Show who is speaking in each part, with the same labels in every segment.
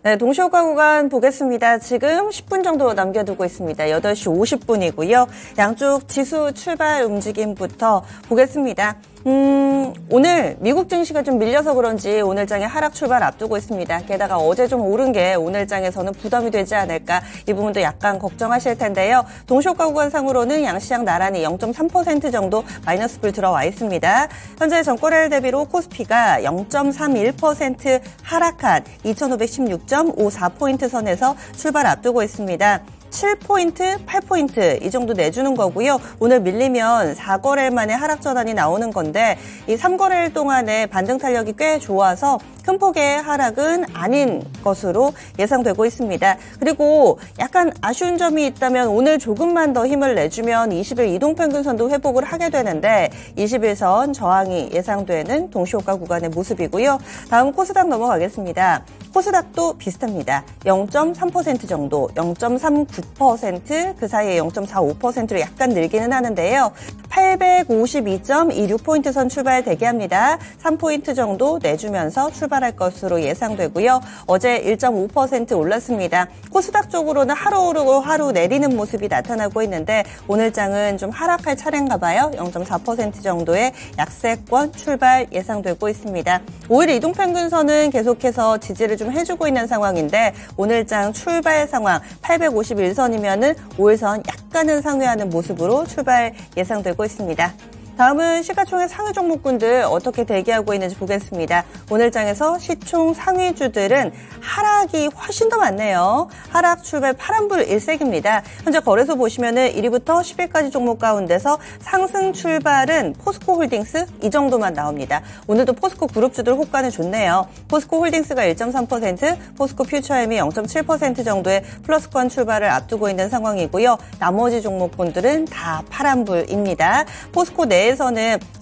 Speaker 1: 네, 동시효과 구간 보겠습니다. 지금 10분 정도 남겨두고 있습니다. 8시 50분이고요. 양쪽 지수 출발 움직임부터 보겠습니다. 오늘 미국 증시가 좀 밀려서 그런지 오늘장에 하락 출발 앞두고 있습니다. 게다가 어제 좀 오른 게 오늘장에서는 부담이 되지 않을까, 이 부분도 약간 걱정하실 텐데요. 동시효과 구간상으로는 양시장 나란히 0.3% 정도 마이너스불 들어와 있습니다. 현재 전거래일 대비로 코스피가 0.31% 하락한 2516.54포인트 선에서 출발 앞두고 있습니다. 7포인트, 8포인트 이 정도 내주는 거고요. 오늘 밀리면 4거래일 만에 하락 전환이 나오는 건데, 이 3거래일 동안에 반등 탄력이 꽤 좋아서 큰 폭의 하락은 아닌 것으로 예상되고 있습니다. 그리고 약간 아쉬운 점이 있다면 오늘 조금만 더 힘을 내주면 20일 이동평균선도 회복을 하게 되는데 21선 저항이 예상되는 동시효과 구간의 모습이고요. 다음 코스닥 넘어가겠습니다. 코스닥도 비슷합니다. 0.3% 정도, 0.39%, 그 사이에 0.45%로 약간 늘기는 하는데요. 852.26포인트 선 출발 대기합니다. 3포인트 정도 내주면서 출발할 것으로 예상되고요. 어제 1.5% 올랐습니다. 코스닥 쪽으로는 하루 오르고 하루 내리는 모습이 나타나고 있는데 오늘장은 좀 하락할 차례인가 봐요. 0.4% 정도의 약세권 출발 예상되고 있습니다. 5일 이동평균선은 계속해서 지지를 좀 해주고 있는 상황인데 오늘장 출발 상황 851선이면은 5일선 약간은 상회하는 모습으로 출발 예상되고 있습니다. 다음은 시가총액 상위 종목군들 어떻게 대기하고 있는지 보겠습니다. 오늘장에서 시총 상위주들은 하락이 훨씬 더 많네요. 하락 출발 파란불 일색입니다. 현재 거래소 보시면은 1위부터 10위까지 종목 가운데서 상승 출발은 포스코홀딩스 이 정도만 나옵니다. 오늘도 포스코 그룹주들 호가는 좋네요. 포스코홀딩스가 1.3%, 포스코 퓨처엠이 0.7% 정도의 플러스권 출발을 앞두고 있는 상황이고요. 나머지 종목군들은 다 파란불입니다. 포스코 내에서는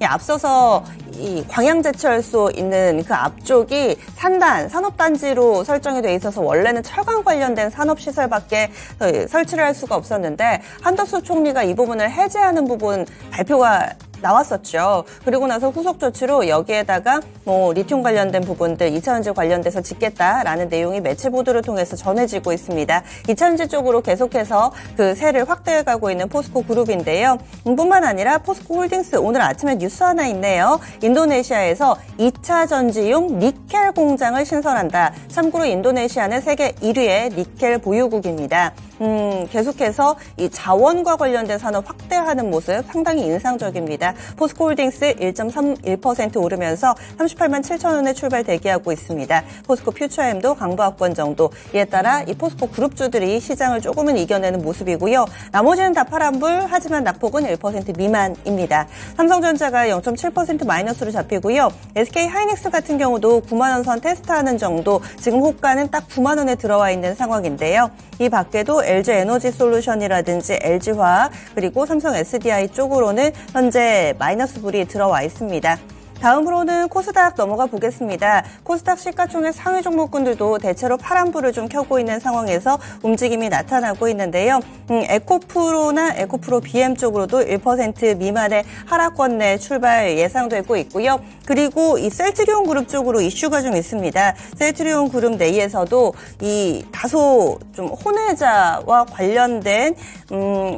Speaker 1: 앞서서 이 광양제철소 있는 그 앞쪽이 산업단지로 설정이 돼 있어서 원래는 철강 관련된 산업시설밖에 설치를 할 수가 없었는데 한덕수 총리가 이 부분을 해제하는 부분 발표가 나왔었죠. 그리고 나서 후속 조치로 여기에다가 리튬 관련된 부분들 2차전지 관련돼서 짓겠다라는 내용이 매체 보도를 통해서 전해지고 있습니다. 2차전지 쪽으로 계속해서 그 세를 확대해가고 있는 포스코 그룹인데요. 뿐만 아니라 포스코 홀딩스 오늘 아침에 뉴스 하나 있네요. 인도네시아에서 2차전지용 니켈 공장을 신설한다. 참고로 인도네시아는 세계 1위의 니켈 보유국입니다. 계속해서 이 자원과 관련된 산업 확대하는 모습 상당히 인상적입니다. 포스코홀딩스 1.31% 오르면서 38만 7천 원에 출발 대기하고 있습니다. 포스코 퓨처엠도 강보합권 정도. 이에 따라 이 포스코 그룹주들이 시장을 조금은 이겨내는 모습이고요. 나머지는 다 파란불, 하지만 낙폭은 1% 미만입니다. 삼성전자가 0.7% 마이너스로 잡히고요. SK하이닉스 같은 경우도 9만 원 선 테스트하는 정도, 지금 호가는 딱 9만 원에 들어와 있는 상황인데요. 이 밖에도 LG에너지솔루션이라든지 LG화학 그리고 삼성 SDI 쪽으로는 현재 마이너스 불이 들어와 있습니다. 다음으로는 코스닥 넘어가 보겠습니다. 코스닥 시가총액 상위 종목군들도 대체로 파란불을 좀 켜고 있는 상황에서 움직임이 나타나고 있는데요. 에코프로나 에코프로 BM 쪽으로도 1% 미만의 하락권 내 출발 예상되고 있고요. 그리고 이 셀트리온 그룹 쪽으로 이슈가 좀 있습니다. 셀트리온 그룹 내에서도 이 다소 좀 혼외자와 관련된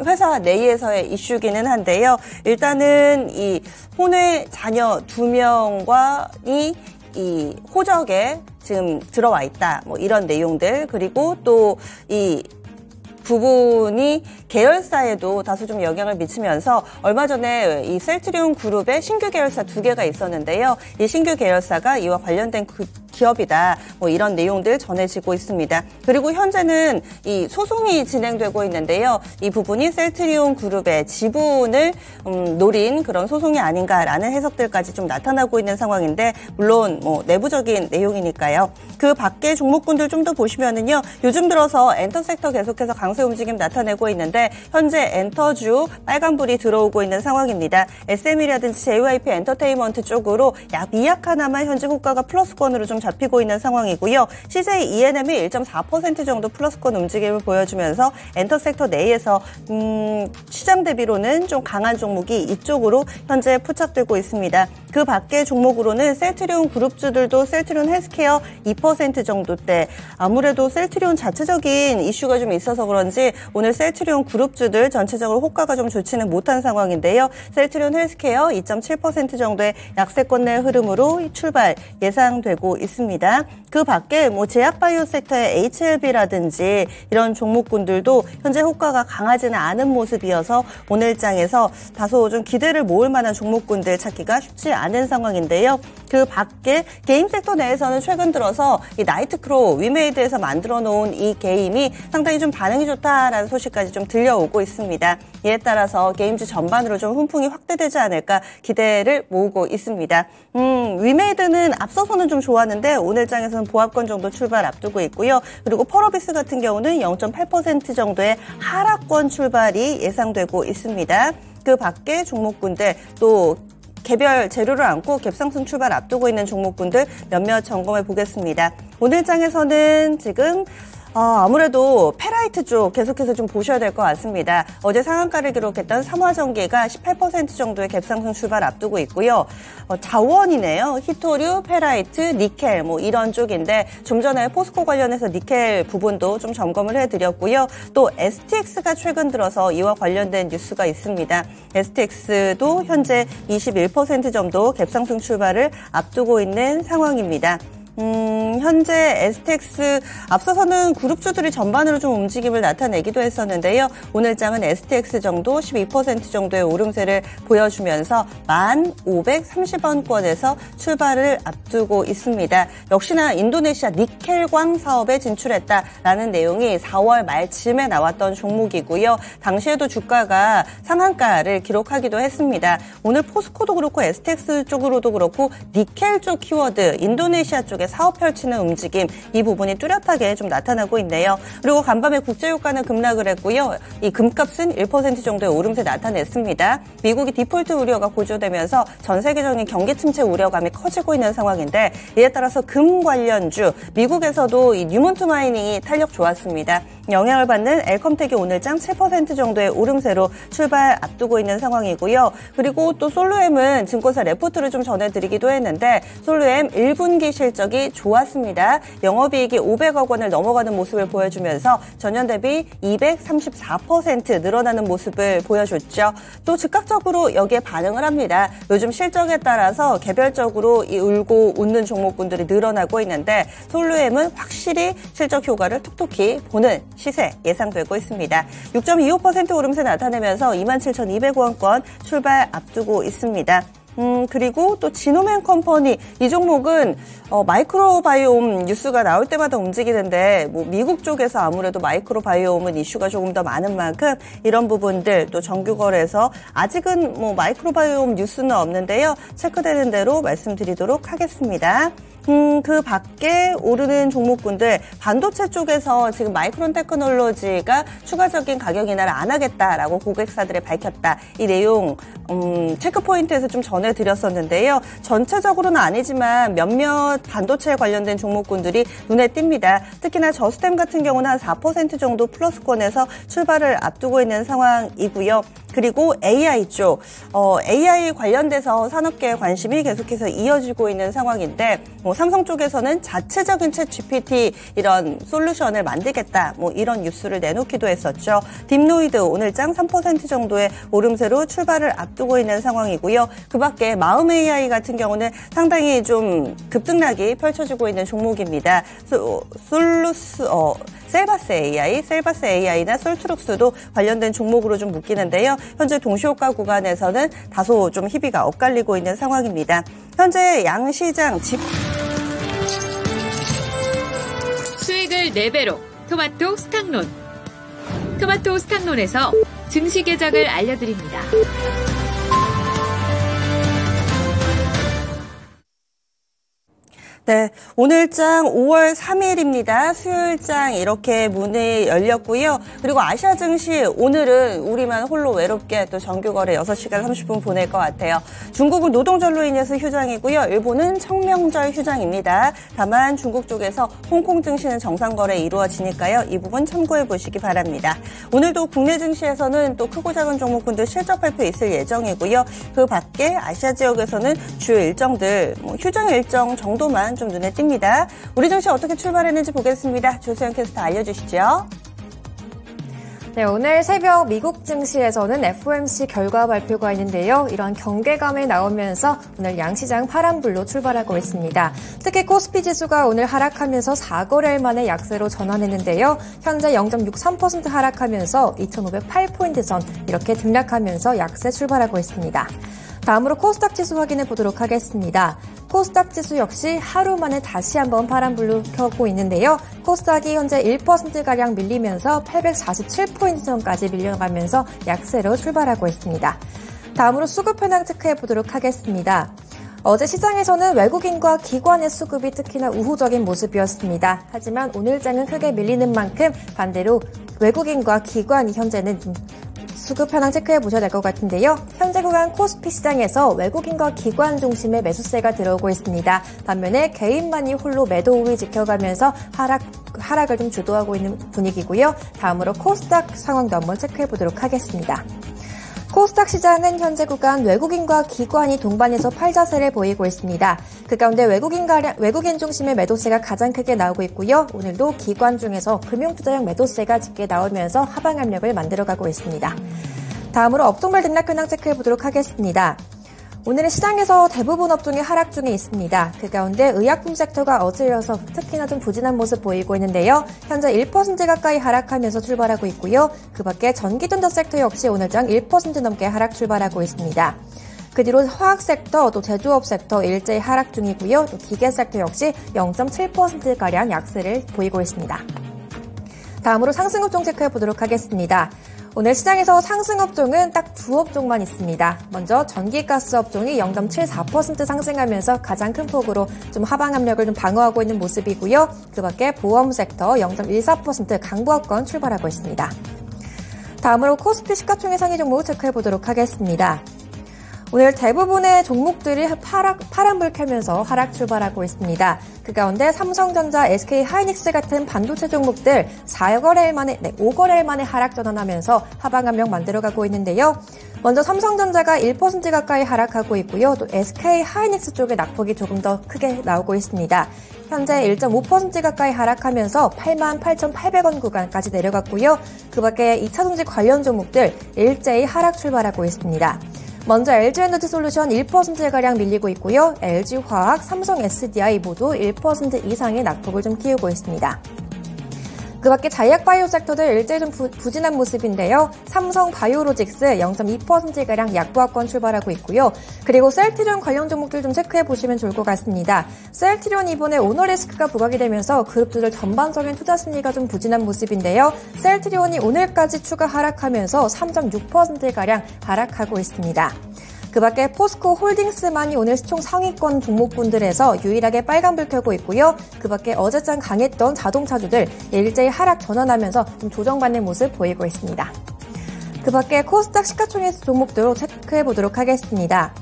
Speaker 1: 회사 내에서의 이슈기는 한데요. 일단은 이 혼외 자녀 2명과 이 호적에 지금 들어와 있다. 이런 내용들. 그리고 또 이 부분이 계열사에도 다소 좀 영향을 미치면서 얼마 전에 이 셀트리온 그룹의 신규 계열사 2개가 있었는데요. 이 신규 계열사가 이와 관련된 기업이다. 이런 내용들 전해지고 있습니다. 그리고 현재는 이 소송이 진행되고 있는데요. 이 부분이 셀트리온 그룹의 지분을 노린 그런 소송이 아닌가라는 해석들까지 좀 나타나고 있는 상황인데 물론 내부적인 내용이니까요. 그 밖에 종목군들 좀 더 보시면은요. 요즘 들어서 엔터 섹터 계속해서 강세 움직임 나타내고 있는데 현재 엔터주 빨간불이 들어오고 있는 상황입니다. SM이라든지 JYP 엔터테인먼트 쪽으로 미약하나마 현재 호가가 플러스권으로 좀 잡히고 있는 상황이고요. CJ ENM이 1.4% 정도 플러스권 움직임을 보여주면서 엔터 섹터 내에서 시장 대비로는 좀 강한 종목이 이쪽으로 현재 포착되고 있습니다. 그 밖에 종목으로는 셀트리온 그룹주들도 셀트리온 헬스케어 2% 정도대. 아무래도 셀트리온 자체적인 이슈가 좀 있어서 그런지 오늘 셀트리온 그룹주들 전체적으로 호가가 좀 좋지는 못한 상황인데요. 셀트리온 헬스케어 2.7% 정도의 약세권 내 흐름으로 출발 예상되고 있습니다. 그 밖에 제약바이오 섹터의 HLB라든지 이런 종목군들도 현재 호가가 강하지는 않은 모습이어서 오늘 장에서 다소 좀 기대를 모을 만한 종목군들 찾기가 쉽지 않은 상황인데요. 그 밖에 게임 섹터 내에서는 최근 들어서 이 나이트크로우 위메이드에서 만들어 놓은 이 게임이 상당히 좀 반응이 좋다라는 소식까지 좀 들려오고 있습니다. 이에 따라서 게임주 전반으로 좀 훈풍이 확대되지 않을까 기대를 모으고 있습니다. 위메이드는 앞서서는 좀 좋았는데 오늘 장에서는 보합권 정도 출발 앞두고 있고요. 그리고 펄어비스 같은 경우는 0.8% 정도의 하락권 출발이 예상되고 있습니다. 그 밖에 종목군들 또 개별 재료를 안고 갭상승 출발 앞두고 있는 종목군들 몇몇 점검해 보겠습니다. 오늘 장에서는 지금 아무래도 페라이트 쪽 계속해서 좀 보셔야 될 것 같습니다. 어제 상한가를 기록했던 삼화전기가 18% 정도의 갭상승 출발 앞두고 있고요. 자원이네요. 히토류, 페라이트, 니켈 이런 쪽인데 좀 전에 포스코 관련해서 니켈 부분도 좀 점검을 해드렸고요. 또 STX가 최근 들어서 이와 관련된 뉴스가 있습니다. STX도 현재 21% 정도 갭상승 출발을 앞두고 있는 상황입니다. 현재 STX 앞서서는 그룹주들이 전반으로 좀 움직임을 나타내기도 했었는데요. 오늘 장은 STX 정도 12% 정도의 오름세를 보여주면서 1,530원권에서 출발을 앞두고 있습니다. 역시나 인도네시아 니켈광 사업에 진출했다라는 내용이 4월 말쯤에 나왔던 종목이고요. 당시에도 주가가 상한가를 기록하기도 했습니다. 오늘 포스코도 그렇고 STX 쪽으로도 그렇고 니켈 쪽 키워드, 인도네시아 쪽에 사업 펼치는 움직임, 이 부분이 뚜렷하게 좀 나타나고 있네요. 그리고 간밤에 국제유가는 급락을 했고요. 이 금값은 1% 정도의 오름세 나타냈습니다. 미국이 디폴트 우려가 고조되면서 전 세계적인 경기 침체 우려감이 커지고 있는 상황인데 이에 따라서 금 관련주, 미국에서도 이 뉴몬트 마이닝이 탄력 좋았습니다. 영향을 받는 엘컴텍이 오늘장 7% 정도의 오름세로 출발 앞두고 있는 상황이고요. 그리고 또 솔루엠은 증권사 레포트를 좀 전해드리기도 했는데 솔루엠 1분기 실적이 좋았습니다. 영업이익이 500억 원을 넘어가는 모습을 보여주면서 전년 대비 234% 늘어나는 모습을 보여줬죠. 또 즉각적으로 여기에 반응을 합니다. 요즘 실적에 따라서 개별적으로 이 울고 웃는 종목군들이 늘어나고 있는데 솔루엠은 확실히 실적 효과를 톡톡히 보는 시세 예상되고 있습니다. 6.25% 오름세 나타내면서 27,200원권 출발 앞두고 있습니다. 그리고 또 지노맨 컴퍼니, 이 종목은 마이크로바이옴 뉴스가 나올 때마다 움직이는데 미국 쪽에서 아무래도 마이크로바이옴은 이슈가 조금 더 많은 만큼 이런 부분들 또 정규거래에서 아직은 마이크로바이옴 뉴스는 없는데요. 체크되는 대로 말씀드리도록 하겠습니다. 그 밖에 오르는 종목군들, 반도체 쪽에서 지금 마이크론 테크놀로지가 추가적인 가격 인하를 안 하겠다라고 고객사들이 밝혔다. 이 내용 체크포인트에서 좀 전해드렸었는데요. 전체적으로는 아니지만 몇몇 반도체에 관련된 종목군들이 눈에 띕니다. 특히나 저스템 같은 경우는 한 4% 정도 플러스권에서 출발을 앞두고 있는 상황이고요. 그리고 AI 쪽, AI 관련돼서 산업계의 관심이 계속해서 이어지고 있는 상황인데 삼성 쪽에서는 자체적인 챗 GPT 이런 솔루션을 만들겠다 이런 뉴스를 내놓기도 했었죠. 딥노이드 오늘장 3% 정도의 오름세로 출발을 앞두고 있는 상황이고요. 그 밖에 마음 AI 같은 경우는 상당히 좀 급등락이 펼쳐지고 있는 종목입니다. 셀바스 AI나 솔트룩스도 관련된 종목으로 좀 묶이는데요. 현재 동시호가 구간에서는 다소 좀 희비가 엇갈리고 있는 상황입니다. 현재 양시장
Speaker 2: 수익을 4배로 토마토 스탁론. 토마토 스탁론에서 증시 계작을 알려드립니다.
Speaker 1: 네, 오늘장 5월 3일입니다. 수요일장 이렇게 문이 열렸고요. 그리고 아시아 증시 오늘은 우리만 홀로 외롭게 또 정규 거래 6시간 30분 보낼 것 같아요. 중국은 노동절로 인해서 휴장이고요. 일본은 청명절 휴장입니다. 다만 중국 쪽에서 홍콩 증시는 정상 거래 이루어지니까요. 이 부분 참고해 보시기 바랍니다. 오늘도 국내 증시에서는 또 크고 작은 종목군들 실적 발표 있을 예정이고요. 그 밖에 아시아 지역에서는 주요 일정들, 휴장 일정 정도만 좀 눈에 띕니다. 우리 증시 어떻게 출발했는지 보겠습니다. 조수영 캐스터 알려주시죠.
Speaker 3: 네, 오늘 새벽 미국 증시에서는 FOMC 결과 발표가 있는데요. 이런 경계감이 나오면서 오늘 양시장 파란불로 출발하고 있습니다. 특히 코스피 지수가 오늘 하락하면서 4거래일 만에 약세로 전환했는데요. 현재 0.63% 하락하면서 2,508포인트 선 이렇게 등락하면서 약세 출발하고 있습니다. 다음으로 코스닥 지수 확인해 보도록 하겠습니다. 코스닥 지수 역시 하루 만에 다시 한번 파란불로 켜고 있는데요. 코스닥이 현재 1%가량 밀리면서 847포인트 선까지 밀려가면서 약세로 출발하고 있습니다. 다음으로 수급 현황 체크해 보도록 하겠습니다. 어제 시장에서는 외국인과 기관의 수급이 특히나 우호적인 모습이었습니다. 하지만 오늘장은 크게 밀리는 만큼 반대로 외국인과 기관이 현재는 좀 수급 현황 체크해 보셔야 될 것 같은데요. 현재 구간 코스피 시장에서 외국인과 기관 중심의 매수세가 들어오고 있습니다. 반면에 개인만이 홀로 매도 우위 지켜가면서 하락을 좀 주도하고 있는 분위기고요. 다음으로 코스닥 상황도 한번 체크해 보도록 하겠습니다. 코스닥 시장은 현재 구간 외국인과 기관이 동반해서 팔자세를 보이고 있습니다. 그 가운데 외국인 중심의 매도세가 가장 크게 나오고 있고요. 오늘도 기관 중에서 금융투자형 매도세가 짙게 나오면서 하방 압력을 만들어가고 있습니다. 다음으로 업종별 등락 현황 체크해 보도록 하겠습니다. 오늘은 시장에서 대부분 업종이 하락 중에 있습니다. 그 가운데 의약품 섹터가 어제여서 특히나 좀 부진한 모습 보이고 있는데요. 현재 1% 가까이 하락하면서 출발하고 있고요. 그 밖에 전기전자 섹터 역시 오늘장 1% 넘게 하락 출발하고 있습니다. 그 뒤로 화학 섹터, 또 제조업 섹터 일제히 하락 중이고요. 또 기계 섹터 역시 0.7%가량 약세를 보이고 있습니다. 다음으로 상승업종 체크해 보도록 하겠습니다. 오늘 시장에서 상승업종은 딱 두 업종만 있습니다. 먼저 전기가스 업종이 0.74% 상승하면서 가장 큰 폭으로 좀 하방 압력을 좀 방어하고 있는 모습이고요. 그 밖에 보험 sek터 0.14% 강보합권 출발하고 있습니다. 다음으로 코스피 시가총액 상위 종목 체크해 보도록 하겠습니다. 오늘 대부분의 종목들이 파란불 켜면서 하락 출발하고 있습니다. 그 가운데 삼성전자, SK하이닉스 같은 반도체 종목들 5거래일 만에 하락 전환하면서 하방 압력 만들어가고 있는데요. 먼저 삼성전자가 1% 가까이 하락하고 있고요. 또 SK하이닉스 쪽의 낙폭이 조금 더 크게 나오고 있습니다. 현재 1.5% 가까이 하락하면서 88,800원 구간까지 내려갔고요. 그 밖에 2차전지 관련 종목들 일제히 하락 출발하고 있습니다. 먼저 LG에너지솔루션 1%가량 밀리고 있고요. LG화학, 삼성 SDI 모두 1% 이상의 낙폭을 좀 키우고 있습니다. 그 밖에 제약바이오 섹터들 일제히 좀 부진한 모습인데요. 삼성 바이오로직스 0.2%가량 약보합권 출발하고 있고요. 그리고 셀트리온 관련 종목들 좀 체크해 보시면 좋을 것 같습니다. 셀트리온 이번에 오너 리스크가 부각이 되면서 그룹주들 전반적인 투자 심리가 좀 부진한 모습인데요. 셀트리온이 오늘까지 추가 하락하면서 3.6%가량 하락하고 있습니다. 그 밖에 포스코 홀딩스만이 오늘 시총 상위권 종목군들에서 유일하게 빨간불 켜고 있고요. 그 밖에 어제장 강했던 자동차주들 일제히 하락 전환하면서 좀 조정받는 모습 보이고 있습니다. 그 밖에 코스닥 시가총액 종목들로 체크해 보도록 하겠습니다.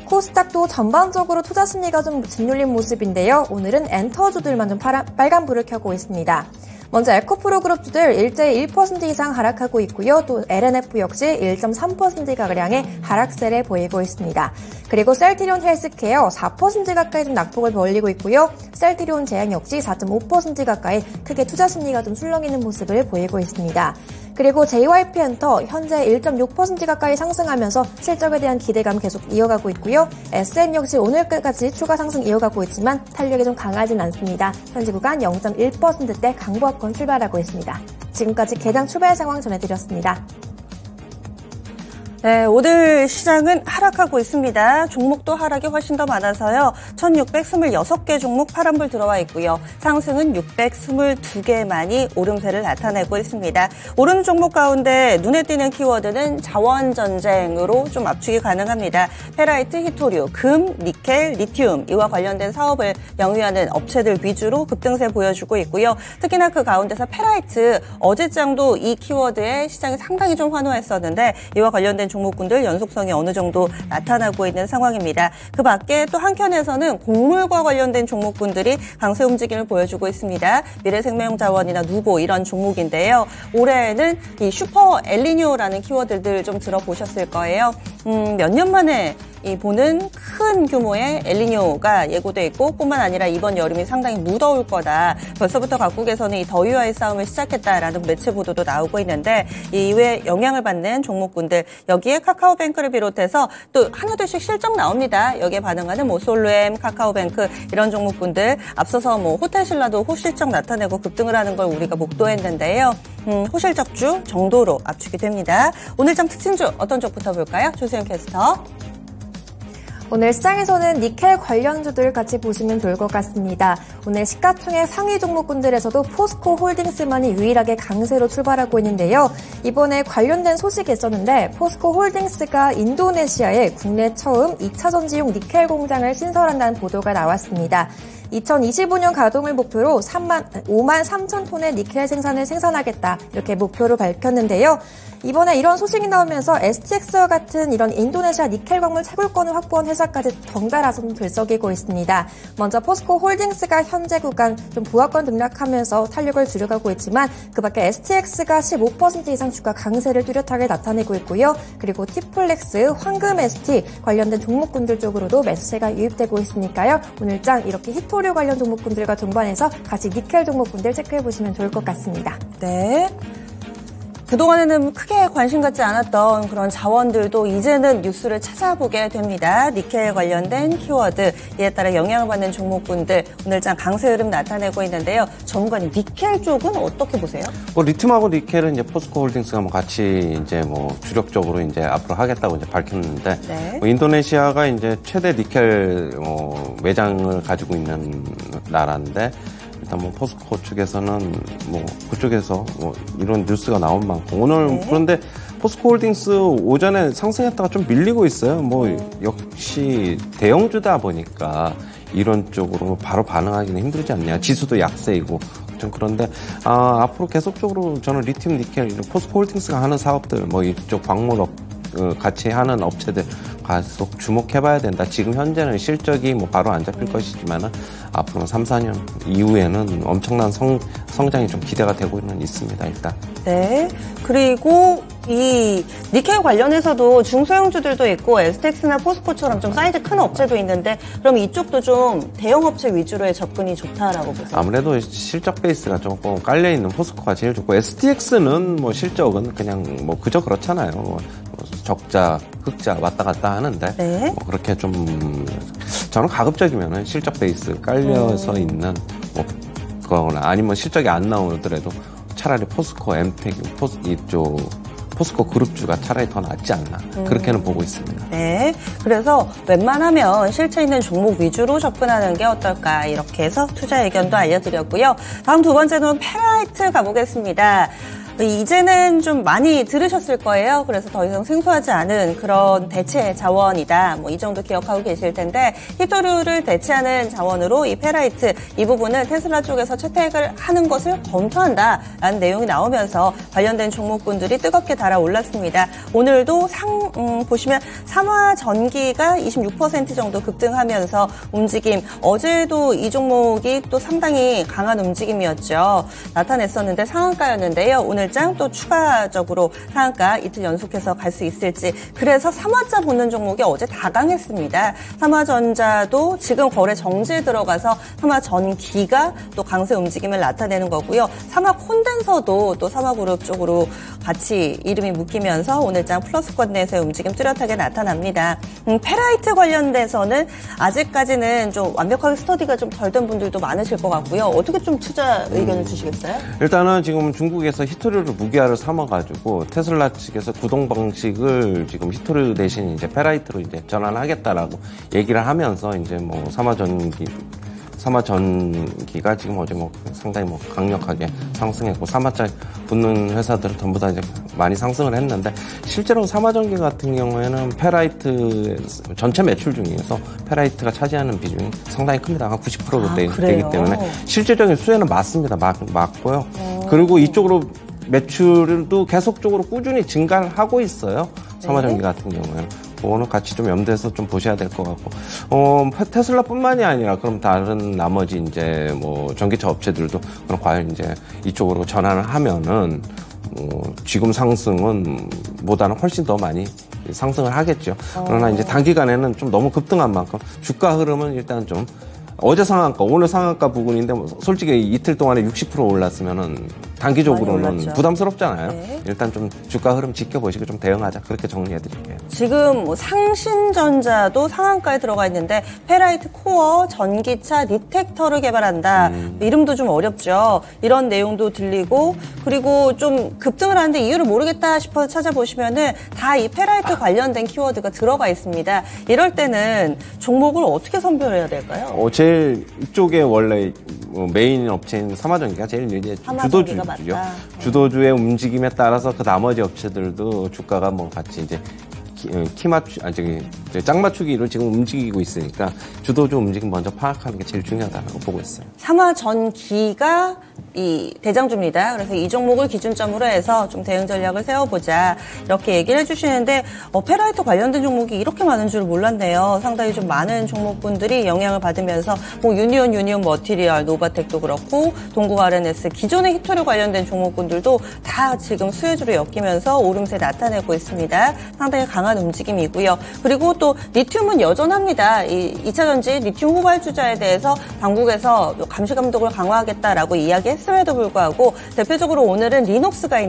Speaker 3: 코스닥도 전반적으로 투자 심리가 좀 짓눌린 모습인데요. 오늘은 엔터주들만 좀 빨간불을 켜고 있습니다. 먼저 에코프로 그룹주들 일제히 1% 이상 하락하고 있고요. 또 LNF 역시 1.3%가량의 하락세를 보이고 있습니다. 그리고 셀트리온 헬스케어 4% 가까이 좀 낙폭을 벌리고 있고요. 셀트리온 제약 역시 4.5% 가까이 크게 투자 심리가 좀 출렁이는 모습을 보이고 있습니다. 그리고 JYP엔터 현재 1.6% 가까이 상승하면서 실적에 대한 기대감 계속 이어가고 있고요. SM 역시 오늘까지 추가 상승 이어가고 있지만 탄력이 좀 강하진 않습니다. 현재 구간 0.1%대 강보합권 출발하고 있습니다. 지금까지 개장 출발 상황 전해드렸습니다.
Speaker 1: 네, 오늘 시장은 하락하고 있습니다. 종목도 하락이 훨씬 더 많아서요. 1626개 종목 파란불 들어와 있고요. 상승은 622개만이 오름세를 나타내고 있습니다. 오르는 종목 가운데 눈에 띄는 키워드는 자원전쟁으로 좀 압축이 가능합니다. 페라이트, 히토류, 금, 니켈, 리튬 이와 관련된 사업을 영위하는 업체들 위주로 급등세 보여주고 있고요. 특히나 그 가운데서 페라이트, 어제장도 이 키워드에 시장이 상당히 좀 환호했었는데 이와 관련된 종목군들 연속성이 어느 정도 나타나고 있는 상황입니다. 그 밖에 또 한켠에서는 곡물과 관련된 종목군들이 강세 움직임을 보여주고 있습니다. 미래생명자원이나 누보 이런 종목인데요. 올해에는 이 슈퍼 엘니뇨라는 키워드들 좀 들어보셨을 거예요. 몇 년 만에 보는 큰 규모의 엘니뇨가 예고돼 있고 뿐만 아니라 이번 여름이 상당히 무더울 거다. 벌써부터 각국에서는 이 더위와의 싸움을 시작했다라는 매체 보도도 나오고 있는데 이후에 영향을 받는 종목군들 여기에 카카오뱅크를 비롯해서 또 하나둘씩 실적 나옵니다. 여기에 반응하는 뭐 솔루엠, 카카오뱅크 이런 종목군들 앞서서 뭐 호텔신라도 호실적 나타내고 급등을 하는 걸 우리가 목도했는데요. 호실적주 정도로 압축이 됩니다. 오늘장 특징주 어떤 쪽부터 볼까요? 조수연 캐스터.
Speaker 3: 오늘 시장에서는 니켈 관련주들 같이 보시면 좋을 것 같습니다. 오늘 시가총액 상위 종목군들에서도 포스코 홀딩스만이 유일하게 강세로 출발하고 있는데요. 이번에 관련된 소식이 있었는데 포스코 홀딩스가 인도네시아에 국내 처음 2차 전지용 니켈 공장을 신설한다는 보도가 나왔습니다. 2025년 가동을 목표로 5만 3천 톤의 니켈 생산하겠다 이렇게 목표를 밝혔는데요. 이번에 이런 소식이 나오면서 STX와 같은 이런 인도네시아 니켈 광물 채굴권을 확보한 회사까지 덩달아서 들썩이고 있습니다. 먼저 포스코 홀딩스가 현재 구간 좀 부하권 등락하면서 탄력을 줄여가고 있지만 그밖에 STX가 15% 이상 주가 강세를 뚜렷하게 나타내고 있고요. 그리고 티플렉스, 황금 ST 관련된 종목군들 쪽으로도 매수세가 유입되고 있으니까요. 오늘장 이렇게 히토류 관련 종목군들과 동반해서 같이 니켈 종목군들 체크해보시면 좋을 것 같습니다.
Speaker 1: 네. 그동안에는 크게 관심 갖지 않았던 그런 자원들도 이제는 뉴스를 찾아보게 됩니다. 니켈 관련된 키워드, 이에 따라 영향을 받는 종목군들 오늘장 강세 흐름 나타내고 있는데요. 전문가님, 니켈 쪽은 어떻게 보세요?
Speaker 4: 리튬하고 니켈은 이제 포스코 홀딩스가 같이 이제 주력적으로 이제 앞으로 하겠다고 이제 밝혔는데,
Speaker 1: 네.
Speaker 4: 인도네시아가 이제 최대 니켈 매장을 가지고 있는 나라인데. 일단 포스코 측에서는 그쪽에서 이런 뉴스가 나온 만큼 오늘
Speaker 1: 네.
Speaker 4: 그런데 포스코 홀딩스 오전에 상승했다가 좀 밀리고 있어요. 역시 대형주다 보니까 이런 쪽으로 바로 반응하기는 힘들지 않냐. 지수도 약세이고 좀 그런데 앞으로 계속적으로 저는 리튬, 니켈 포스코 홀딩스가 하는 사업들 이쪽 광물업 같이 하는 업체들 계속 주목해봐야 된다. 지금 현재는 실적이 바로 안 잡힐 것이지만은 앞으로 3, 4년 이후에는 엄청난 성장이 좀 기대가 되고는 있습니다. 일단.
Speaker 1: 네. 그리고 이 니켈 관련해서도 중소형주들도 있고 STX나 포스코처럼 좀 사이즈 큰 업체도 있는데 그럼 이쪽도 좀 대형 업체 위주로의 접근이 좋다라고 보세요?
Speaker 4: 아무래도 실적 베이스가 조금 깔려있는 포스코가 제일 좋고 STX는 실적은 그냥 그저 그렇잖아요. 적자, 흑자 왔다 갔다 하는데
Speaker 1: 네.
Speaker 4: 그렇게 좀 저는 가급적이면은 실적 베이스 깔려서 있는 그거나 아니면 실적이 안 나오더라도 차라리 포스코, 엠텍, 포스코 그룹주가 차라리 더 낫지 않나 그렇게는 보고 있습니다.
Speaker 1: 네, 그래서 웬만하면 실체 있는 종목 위주로 접근하는 게 어떨까 이렇게 해서 투자 의견도 알려드렸고요. 다음 두 번째는 페라이트 가보겠습니다. 이제는 좀 많이 들으셨을 거예요. 그래서 더 이상 생소하지 않은 그런 대체 자원이다. 이 정도 기억하고 계실 텐데 히토류를 대체하는 자원으로 이 페라이트 이 부분을 테슬라 쪽에서 채택을 하는 것을 검토한다라는 내용이 나오면서 관련된 종목군들이 뜨겁게 달아올랐습니다. 오늘도 보시면 삼화전기가 26% 정도 급등하면서 움직임. 어제도 이 종목이 또 상당히 강한 움직임이었죠. 나타냈었는데 상한가였는데요. 오늘장 또 추가적으로 상한가 이틀 연속해서 갈 수 있을지. 그래서 삼화자 보는 종목이 어제 다 강했습니다. 삼화전자도 지금 거래 정지에 들어가서 삼화전기가 또 강세 움직임을 나타내는 거고요. 삼화콘덴서도 또 삼화그룹 쪽으로 같이 이름이 묶이면서 오늘장 플러스권 내에서의 움직임 뚜렷하게 나타납니다. 페라이트 관련돼서는 아직까지는 좀 완벽하게 스터디가 좀 덜 된 분들도 많으실 것 같고요. 어떻게 좀 투자 의견을 주시겠어요?
Speaker 4: 일단은 지금 중국에서 히토류 히토류를 무기화를 삼아가지고 테슬라 측에서 구동 방식을 지금 히토류 대신 이제 페라이트로 이제 전환하겠다라고 얘기를 하면서 이제 뭐 삼화전기가 지금 어제 뭐 상당히 뭐 강력하게 상승했고, 삼화차 붙는 회사들은 전부 다 이제 많이 상승을 했는데, 실제로 삼화전기 같은 경우에는 페라이트 전체 매출 중에서 페라이트가 차지하는 비중이 상당히 큽니다. 한 90% 되기 때문에 실질적인 수혜는 맞고요. 그리고 이쪽으로 매출도 계속적으로 꾸준히 증가를 하고 있어요. 삼화전기 같은 경우에는. 그거는 같이 좀 염두에서 좀 보셔야 될 것 같고, 테슬라뿐만이 아니라 그럼 다른 나머지 이제 뭐 전기차 업체들도 그럼 과연 이제 이쪽으로 전환을 하면은 지금 상승은 보다는 훨씬 더 많이 상승을 하겠죠. 그러나 이제 단기간에는 좀 너무 급등한 만큼 주가 흐름은 일단 좀 어제 상한가, 오늘 상한가 부분인데 솔직히 이틀 동안에 60% 올랐으면은 단기적으로는 부담스럽잖아요. 네. 일단 좀 주가 흐름 지켜보시고 좀 대응하자. 그렇게 정리해드릴게요.
Speaker 1: 지금 뭐 상신전자도 상한가에 들어가 있는데 페라이트 코어 전기차 리텍터를 개발한다. 이름도 좀 어렵죠. 이런 내용도 들리고, 그리고 좀 급등을 하는데 이유를 모르겠다 싶어서 찾아보시면은 다 이 페라이트 관련된 키워드가 들어가 있습니다. 이럴 때는 종목을 어떻게 선별해야 될까요?
Speaker 4: 제일 이쪽에 원래 메인 업체인 삼화전기가 제일 이제 주도주죠. 주도주의 움직임에 따라서 그 나머지 업체들도 주가가 뭐 같이 이제 짝 맞추기로 지금 움직이고 있으니까 주도주 움직임 먼저 파악하는 게 제일 중요하다고 보고 있어요.
Speaker 1: 삼화전기가 이 대장주입니다. 그래서 이 종목을 기준점으로 해서 좀 대응 전략을 세워보자, 이렇게 얘기를 해주시는데, 페라이트 관련된 종목이 이렇게 많은 줄 몰랐네요. 상당히 좀 많은 종목분들이 영향을 받으면서 뭐 유니온 머티리얼, 노바텍도 그렇고 동국 R&S 기존의 히토류 관련된 종목분들도 다 지금 수혜주로 엮이면서 오름세 나타내고 있습니다. 상당히 강한 움직임이고요. 그리고 또 리튬은 여전합니다. 이 2차전지 리튬 후발주자에 대해서 당국에서 감시 감독을 강화하겠다라고 이야기했음에도 불구하고 대표적으로 오늘은 이녹스가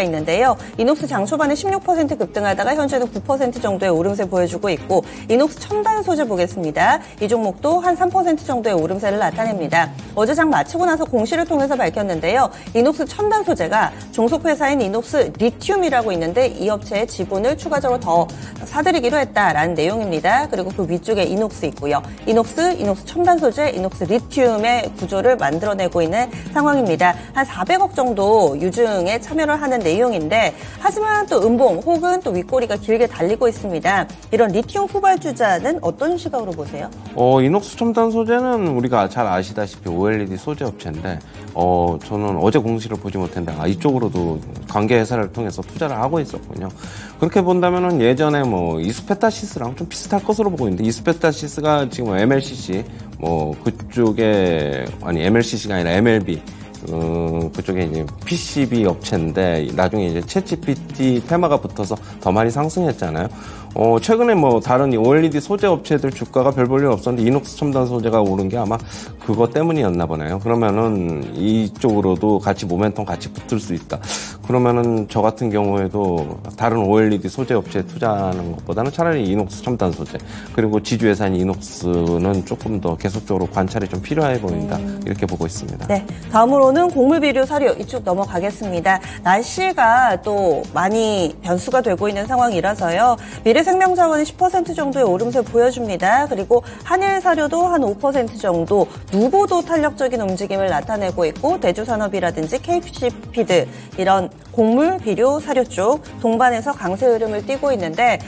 Speaker 1: 있는데요. 이녹스 장 초반에 16% 급등하다가 현재는 9% 정도의 오름세 보여주고 있고, 이녹스 첨단 소재 보겠습니다. 이 종목도 한 3% 정도의 오름세를 나타냅니다. 어제 장 마치고 나서 공시를 통해서 밝혔는데요. 이녹스 첨단 소재가 종속회사인 이녹스 리튬이라고 있는데 이 업체의 지분을 추가적으로 더 사들이기로 했다라는 내용입니다. 그리고 그 위쪽에 이녹스 있고요. 이녹스 첨단 소재, 이녹스 리튬의 구조를 만들어내고 있는 상황입니다. 한 400억 정도 유증에 참여를 하는 내용인데, 하지만 또 음봉 혹은 또 윗꼬리가 길게 달리고 있습니다. 이런 리튬 후발주자는 어떤 시각으로 보세요?
Speaker 4: 이녹스 첨단 소재는 우리가 잘 아시다시피 OLED 소재 업체인데, 저는 어제 공시를 보지 못했는데 이쪽으로도 관계 회사를 통해서 투자를 하고 있었군요. 그렇게 본다면은 예전에 뭐 이스페타시스랑 좀 비슷할 것으로 보고 있는데, 이스페타시스가 지금 MLCC 그쪽에 MLCC가 아니라 MLB 그쪽에 이제 PCB 업체인데, 나중에 이제 챗GPT 테마가 붙어서 더 많이 상승했잖아요. 최근에 뭐 다른 OLED 소재 업체들 주가가 별 볼 일 없었는데 이녹스 첨단 소재가 오른 게 아마 그거 때문이었나 보네요. 그러면은 이쪽으로도 같이 모멘텀 같이 붙을 수 있다. 그러면은 저 같은 경우에도 다른 OLED 소재 업체에 투자하는 것보다는 차라리 이녹스 첨단 소재, 그리고 지주회사인 이녹스는 조금 더 계속적으로 관찰이 좀 필요해 보인다. 이렇게 보고 있습니다.
Speaker 1: 네, 다음으로는 곡물 비료 사료 이쪽 넘어가겠습니다. 날씨가 또 많이 변수가 되고 있는 상황이라서요. 미래생명자원이 10% 정도의 오름세 보여줍니다. 그리고 한일사료도 한 5% 정도, 누보도 탄력적인 움직임을 나타내고 있고, 대주산업이라든지 KC피드 이런 곡물, 비료, 사료 쪽 동반해서 강세 흐름을 띠고 있는데,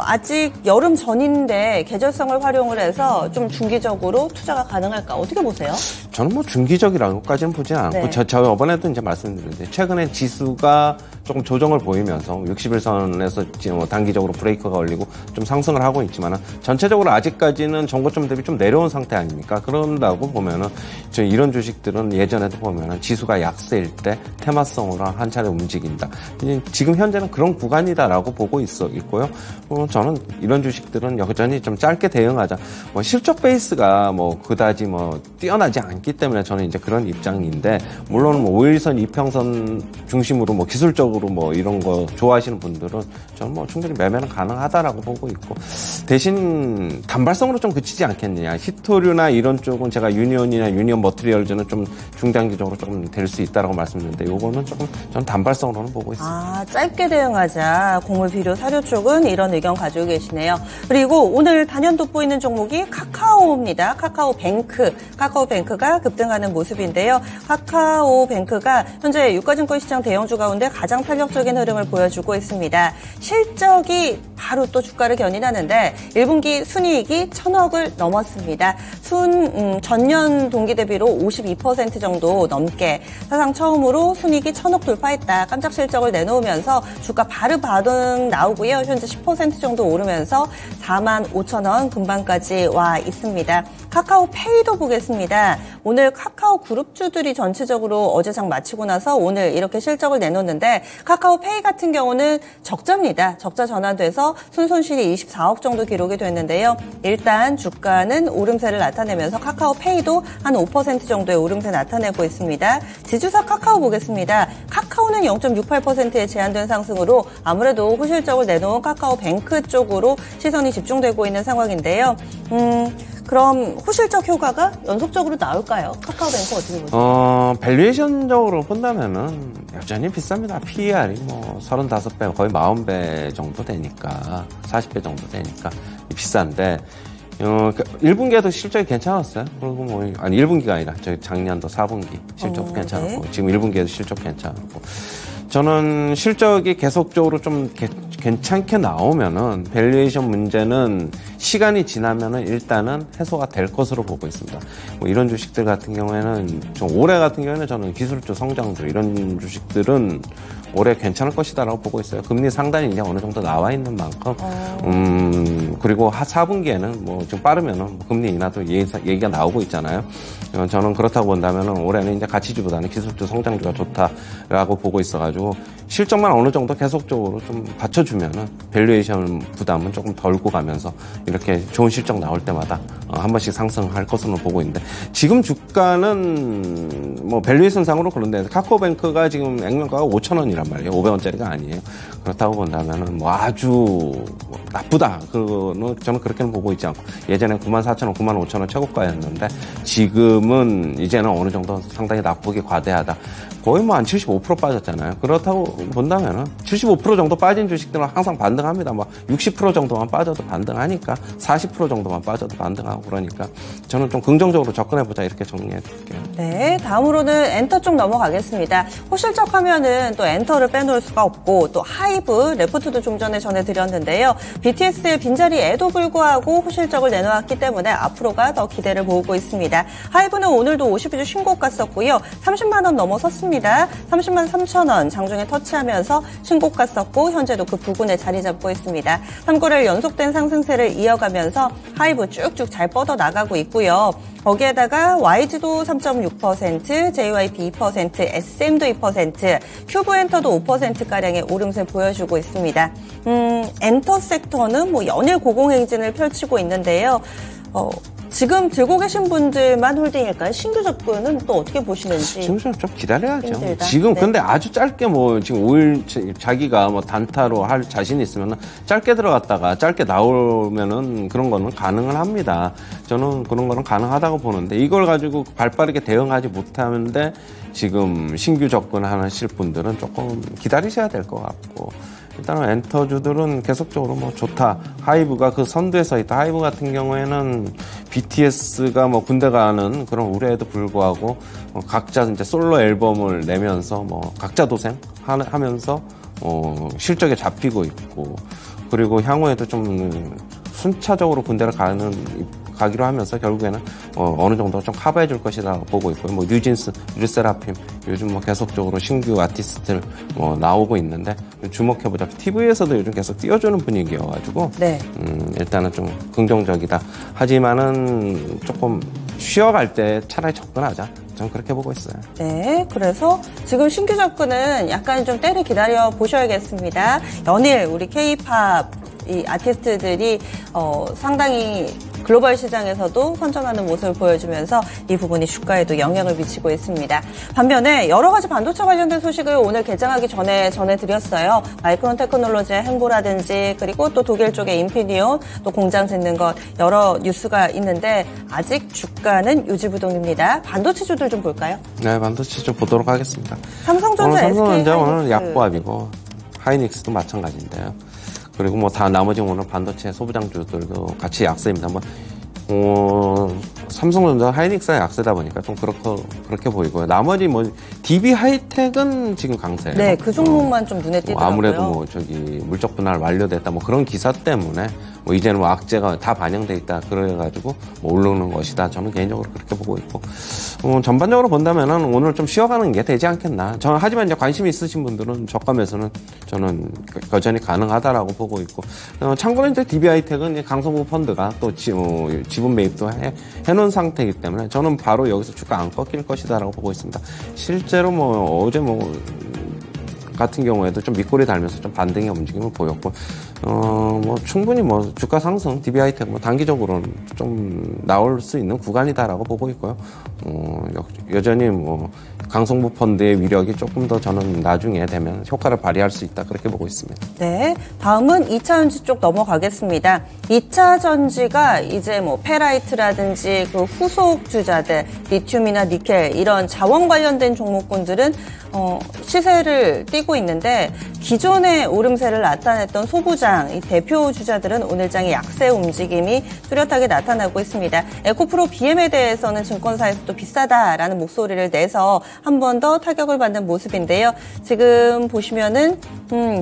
Speaker 1: 아직 여름 전인데 계절성을 활용을 해서 좀 중기적으로 투자가 가능할까? 어떻게 보세요?
Speaker 4: 저는 뭐 중기적이라고까지는 보지 않고, 저 저번에도 이제 말씀드렸는데, 최근에 지수가 조금 조정을 보이면서 60일선에서 단기적으로 브레이크가 걸리고 좀 상승을 하고 있지만은, 전체적으로 아직까지는 전고점 대비 좀 내려온 상태 아닙니까? 그런다고 보면은 이런 주식들은 예전에도 보면은 지수가 약세일 때 테마성으로 한 차례 움직인다. 지금 현재는 그런 구간이다라고 보고 있고요. 저는 이런 주식들은 여전히 좀 짧게 대응하자. 뭐 실적 베이스가 뭐 그다지 뭐 뛰어나지 않기 때문에 저는 이제 그런 입장인데, 물론 뭐 5일선, 이평선 중심으로 뭐 기술적으로 뭐 이런 거 좋아하시는 분들은 저는 뭐 충분히 매매는 가능하다라고 보고 있고, 대신 단발성으로 좀 그치지 않겠느냐. 히토류나 이런 쪽은 제가 유니온이나 유니온 머티리얼즈는 좀 중장기적으로 조금 될 수 있다라고 말씀드렸는데, 요거는 조금 저는 단발성으로는 보고 있습니다.
Speaker 1: 아, 짧게 대응하자. 곡물, 비료, 사료 쪽은 이런 의견 가지고 계시네요. 그리고 오늘 단연 돋보이는 종목이 카카오입니다. 카카오뱅크. 카카오뱅크가 급등하는 모습인데요. 카카오뱅크가 현재 유가증권시장 대형주 가운데 가장 탄력적인 흐름을 보여주고 있습니다. 실적이 바로 또 주가를 견인하는데 1분기 순이익이 1,000억을 넘었습니다. 전년 동기 대비로 52% 정도 넘게 사상 처음으로 순이익이 1,000억 돌파했다. 깜짝 실적을 내놓으면서 주가 바로 반응 나오고요. 현재 10% 정도 오르면서 45,000원 근방까지 와 있습니다. 카카오페이도 보겠습니다. 오늘 카카오 그룹주들이 전체적으로 어제 장 마치고 나서 오늘 이렇게 실적을 내놓는데, 카카오페이 같은 경우는 적자입니다. 적자 전환돼서 순손실이 24억 정도 기록이 됐는데요. 일단 주가는 오름세를 나타내면서 카카오페이도 한 5% 정도의 오름세 나타내고 있습니다. 지주사 카카오 보겠습니다. 카카오는 0.68%의 제한된 상승으로 아무래도 호실적을 내놓은 카카오뱅크 쪽으로 시선이 집중되고 있는 상황인데요. 그럼 호실적 효과가 연속적으로 나올까요? 카카오뱅크 어떻게 보세요?
Speaker 4: 밸류에이션적으로 본다면은 여전히 비쌉니다. PER이 뭐 35배, 거의 40배 정도 되니까, 40배 정도 되니까 비싼데, 1분기에도 실적이 괜찮았어요. 그리고 뭐, 아니, 1분기가 아니라, 작년도 4분기 실적도 괜찮았고, 네. 지금 1분기에도 실적 괜찮았고. 저는 실적이 계속적으로 좀 괜찮게 나오면은, 밸류에이션 문제는 시간이 지나면은 일단은 해소가 될 것으로 보고 있습니다. 뭐 이런 주식들 같은 경우에는, 좀 올해 같은 경우에는 저는 기술주 성장주, 이런 주식들은 올해 괜찮을 것이다라고 보고 있어요. 금리 상단이 이제 어느 정도 나와 있는 만큼, 그리고 4분기에는 뭐 지금 빠르면은 금리 인하도 얘기가 나오고 있잖아요. 저는 그렇다고 본다면은 올해는 이제 가치주보다는 기술주 성장주가 좋다라고 보고 있어가지고, 실적만 어느 정도 계속적으로 좀 받쳐주면은 밸류에이션 부담은 조금 덜고 가면서 이렇게 좋은 실적 나올 때마다 한 번씩 상승할 것으로 보고 있는데, 지금 주가는 뭐 밸류에이션 상으로 그런데 카카오뱅크가 지금 액면가가 5,000원이란 말이에요. 500원짜리가 아니에요. 그렇다고 본다면은 뭐 아주 나쁘다. 그거는 저는 그렇게는 보고 있지 않고, 예전에 94,000원, 95,000원 최고가였는데 지금은 이제는 어느 정도 상당히 나쁘게 과대하다. 거의 뭐 한 75% 빠졌잖아요. 그렇다고 본다면은 75% 정도 빠진 주식들은 항상 반등합니다. 뭐 60% 정도만 빠져도 반등하니까, 40% 정도만 빠져도 반등하고, 그러니까 저는 좀 긍정적으로 접근해보자, 이렇게 정리해 드릴게요.
Speaker 1: 네, 다음으로는 엔터 쪽 넘어가겠습니다. 호실적 하면은 또 엔터를 빼놓을 수가 없고, 또 하이브, 레포트도 좀 전에 전해드렸는데요. BTS의 빈자리에도 불구하고 호실적을 내놓았기 때문에 앞으로가 더 기대를 모으고 있습니다. 하이브는 오늘도 52주 신고가 썼고요. 30만 원 넘어섰습니다. 30만 3천 원 장중에 터치하면서 신고가 썼고, 현재도 그 부근에 자리 잡고 있습니다. 3개월 연속된 상승세를 이어가면서 하이브 쭉쭉 잘 뻗어나가고 있고요. 거기에다가 YG도 3.6%, JYP 2%, SM도 2%, 큐브엔터도 5%가량의 오름세 보여주고 있습니다. 엔터 섹터는 뭐 연일 고공행진을 펼치고 있는데요. 지금 들고 계신 분들만 홀딩일까요? 신규 접근은 또 어떻게 보시는지.
Speaker 4: 지금 좀 기다려야죠.
Speaker 1: 힘들다.
Speaker 4: 지금
Speaker 1: 네.
Speaker 4: 근데 아주 짧게 뭐 지금 5일 자기가 뭐 단타로 할 자신이 있으면은 짧게 들어갔다가 짧게 나오면은 그런 거는 가능은 합니다. 저는 그런 거는 가능하다고 보는데, 이걸 가지고 발빠르게 대응하지 못하는데 지금 신규 접근하실 분들은 조금 기다리셔야 될 것 같고, 일단은 엔터주들은 계속적으로 뭐 좋다. 하이브가 그 선두에 서 있다. 하이브 같은 경우에는 BTS가 뭐 군대 가는 그런 우려에도 불구하고 각자 이제 솔로 앨범을 내면서 뭐 각자 도생 하면서 실적에 잡히고 있고, 그리고 향후에도 좀 순차적으로 군대를 가기로 하면서 결국에는 어느 정도 좀 커버해 줄 것이다 보고 있고요. 뭐 뉴진스, 르세라핌 요즘 뭐 계속적으로 신규 아티스트들 뭐 나오고 있는데 주목해보자. TV에서도 요즘 계속 띄워주는 분위기여가지고
Speaker 1: 네.
Speaker 4: 일단은 좀 긍정적이다. 하지만은 조금 쉬어갈 때 차라리 접근하자. 저는 그렇게 보고 있어요.
Speaker 1: 네, 그래서 지금 신규 접근은 약간 좀 때를 기다려 보셔야겠습니다. 연일 우리 K-팝 이 아티스트들이 상당히 글로벌 시장에서도 선전하는 모습을 보여주면서 이 부분이 주가에도 영향을 미치고 있습니다. 반면에 여러 가지 반도체 관련된 소식을 오늘 개장하기 전에 전해드렸어요. 마이크론 테크놀로지의 행보라든지 그리고 또 독일 쪽의 인피니온 또 공장 짓는 것 여러 뉴스가 있는데 아직 주가는 유지부동입니다. 반도체주들 좀 볼까요?
Speaker 4: 네, 반도체 좀 보도록 하겠습니다.
Speaker 1: 삼성전자,
Speaker 4: 삼성전자 오늘 약보합이고 하이닉스도 마찬가지인데요. 그리고 뭐 다 나머지 오늘 반도체 소부장주들도 같이 약세입니다. 삼성전자, 하이닉스가 약세다 보니까 좀 그렇게 보이고요. 나머지 DB 하이텍은 지금 강세예요.
Speaker 1: 네, 그 종목만 좀 눈에 띄더라고요.
Speaker 4: 아무래도 물적 분할 완료됐다 그런 기사 때문에 이제는 악재가 다 반영돼 있다 그래가지고 오르는 것이다. 저는 개인적으로 그렇게 보고 있고 전반적으로 본다면은 오늘 좀 쉬어가는 게 되지 않겠나. 하지만 이제 관심이 있으신 분들은 저가 매수는 저는 여전히 가능하다라고 보고 있고 참고로 이제 DB 하이텍은 강성구 펀드가 또 지분 매입도 해놓은 상태이기 때문에 저는 바로 여기서 주가 안 꺾일 것이다라고 보고 있습니다. 실제로 어제 같은 경우에도 좀 밑꼬리 달면서 좀 반등의 움직임을 보였고, 충분히 주가 상승, DB 하이텍 단기적으로는 좀 나올 수 있는 구간이다라고 보고 있고요. 여전히 강성부 펀드의 위력이 조금 더 저는 나중에 되면 효과를 발휘할 수 있다 그렇게 보고 있습니다.
Speaker 1: 네, 다음은 2차 전지 쪽 넘어가겠습니다. 2차 전지가 이제 페라이트라든지 그 후속 주자들, 리튬이나 니켈 이런 자원 관련된 종목군들은 시세를 띄고 있는데 기존의 오름세를 나타냈던 소부장, 이 대표 주자들은 오늘장의 약세 움직임이 뚜렷하게 나타나고 있습니다. 에코프로 BM에 대해서는 증권사에서도 비싸다라는 목소리를 내서 한 번 더 타격을 받는 모습인데요. 지금 보시면은